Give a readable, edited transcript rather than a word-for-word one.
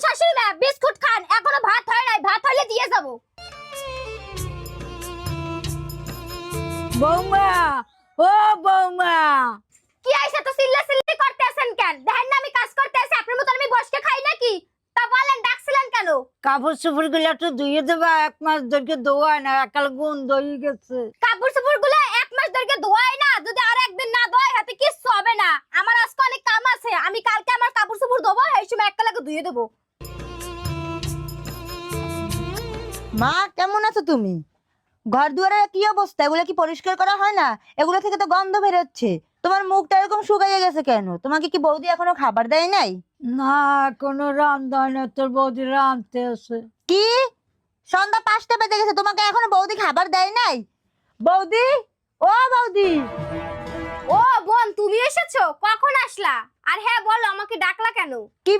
শাশুড়ি মা বিস্কুট খান, এখনো ভাত হয় নাই, ভাত হলে দিয়ে যাব। বৌমা, ও বৌমা, কি আইসা তো চিল্লাচিল্লি করতে আছেন কেন? দেখেন না আমি কাজ করতে আছি, আপনার মত আমি বসকে খাই নাকি? তা বলেন ডাকছিলেন কেন? কাপড় চোপড় গুলো একটু ধুয়ে দেবা, 1 মাস ধরে ধোয়ায় না, একাল গন্ধ হয়ে গেছে। কাপড় চোপড়গুলো 1 মাস ধরে ধোয়াই না, যদি আর একদিন না ধোয় হাতে কিচ্ছু হবে না। আমার আজকে অনেক কাম আছে, আমি কালকে আমার কাপড় চোপড় ধোবো, এই সময় এককালাকে ধুয়ে দেবো। মা কেমন আছো তুমি? ঘর দুয়ারের কি অবস্থা? এগুলো কি পরিষ্কার করা হয় না? এগুলো থেকে তো গন্ধ বেরোচ্ছে। তোমার মুখটা এরকম শুকিয়ে গেছে কেন? তোমাকে কি বৌদি এখনো খাবার দেয় নাই? না, কোনো রান্না না, তোর বৌদি রাঁধতে আছে। কি? সন্ধ্যা 5টা বেজে গেছে, তোমাকে এখনো বৌদি খাবার দেয় নাই? বৌদি, ও বৌদি। ও বোন, তুমি এসেছো? কখন আসলা? আর হ্যাঁ বলো, আমাকে ডাকলা কেন? কি